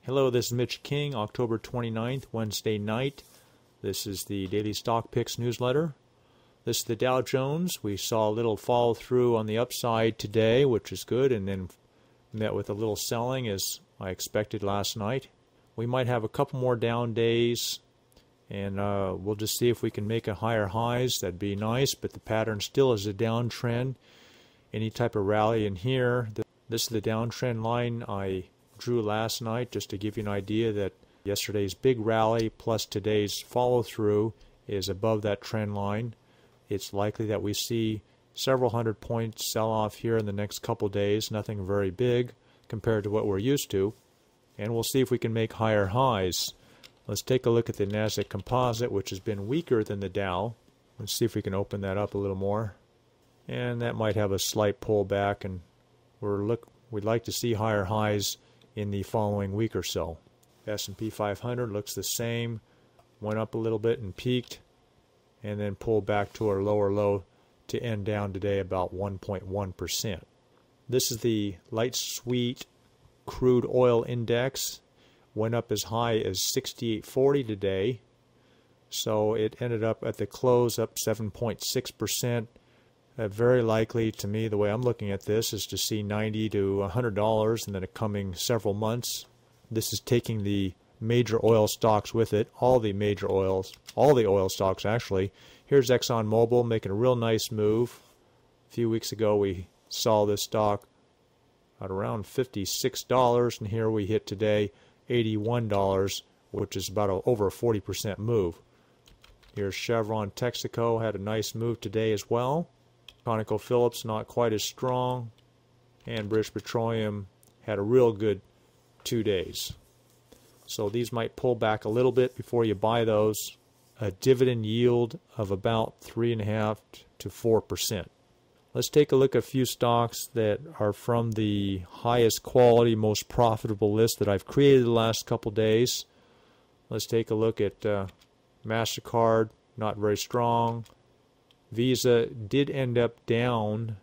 Hello, this is Mitch King, October 29th, Wednesday night. This is the Daily Stock Picks newsletter. This is the Dow Jones. We saw a little follow through on the upside today, which is good, and then met with a little selling as I expected last night. We might have a couple more down days, and we'll just see if we can make a higher highs. That'd be nice, but the pattern still is a downtrend. Any type of rally in here. This is the downtrend line I drew last night just to give you an idea that yesterday's big rally plus today's follow through is above that trend line. It's likely that we see several hundred points sell off here in the next couple days, nothing very big compared to what we're used to, and we'll see if we can make higher highs. Let's take a look at the Nasdaq Composite, which has been weaker than the Dow. Let's see if we can open that up a little more, and that might have a slight pullback, and we'd like to see higher highs in the following week or so. S&P 500 looks the same, went up a little bit and peaked, and then pulled back to our lower low to end down today about 1.1%. This is the light sweet crude oil index. Went up as high as 68.40 today, so it ended up at the close up 7.6%. Very likely, to me, the way I'm looking at this is to see $90 to $100 in the coming several months. This is taking the major oil stocks with it, all the oil stocks actually. Here's ExxonMobil making a real nice move. A few weeks ago we saw this stock at around $56, and here we hit today $81, which is about over a 40% move. Here's Chevron Texaco, had a nice move today as well. ConocoPhillips not quite as strong, and British Petroleum had a real good 2 days. So these might pull back a little bit before you buy those. A dividend yield of about 3.5% to 4%. Let's take a look at a few stocks that are from the highest quality, most profitable list that I've created the last couple days. Let's take a look at MasterCard, not very strong. Visa did end up down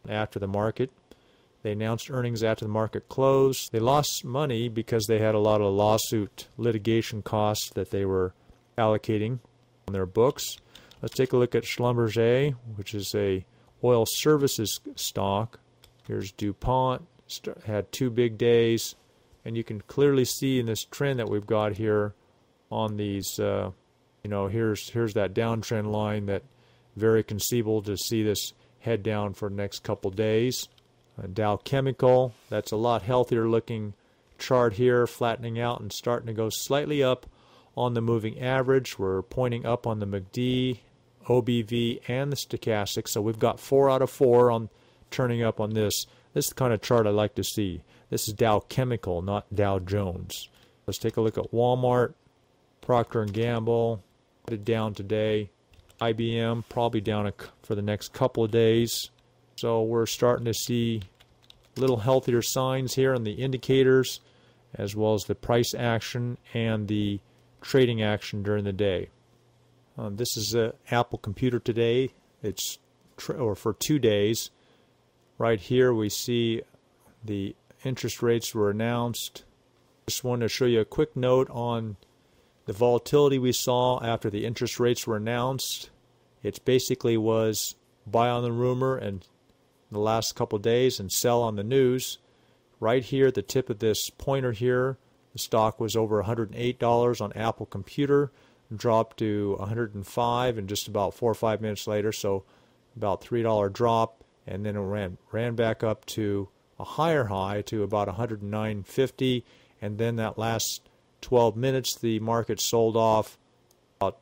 after the market. They announced earnings after the market closed. They lost money because they had a lot of lawsuit litigation costs that they were allocating on their books. Let's take a look at Schlumberger, which is a oil services stock. Here's DuPont, had 2 big days, and you can clearly see in this trend that we've got here on these, here's that downtrend line that very conceivable to see this head down for the next couple days. Dow Chemical, that's a lot healthier looking chart here, flattening out and starting to go slightly up on the moving average. We're pointing up on the MACD, OBV, and the stochastic, so we've got 4 out of 4 on turning up on this. This is the kind of chart I like to see. This is Dow Chemical, not Dow Jones. Let's take a look at Walmart, Procter & Gamble, headed down today. IBM probably down for the next couple of days. So we're starting to see little healthier signs here on the indicators, as well as the price action and the trading action during the day. This is Apple Computer today. It's for 2 days. Right here we see the interest rates were announced. Just wanted to show you a quick note on the volatility we saw after the interest rates were announced. It basically was buy on the rumor and the last couple of days and sell on the news. Right here at the tip of this pointer here, the stock was over $108 on Apple Computer, dropped to $105 and just about 4 or 5 minutes later, so about $3 drop, and then it ran back up to a higher high to about $109.50, and then that last 12 minutes the market sold off about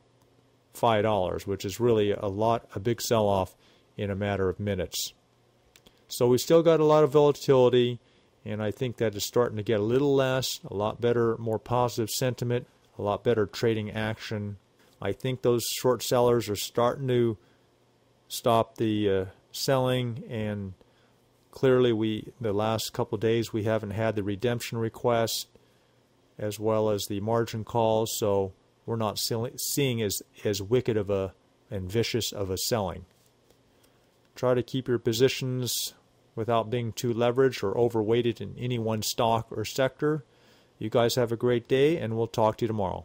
$5, which is really a big sell-off in a matter of minutes. So we still got a lot of volatility, and I think that is starting to get a little less, a lot better, more positive sentiment, a lot better trading action. I think those short sellers are starting to stop the selling, and clearly the last couple of days we haven't had the redemption request as well as the margin calls, so we're not seeing as wicked of and vicious of a selling. Try to keep your positions without being too leveraged or overweighted in any one stock or sector. You guys have a great day, and we'll talk to you tomorrow.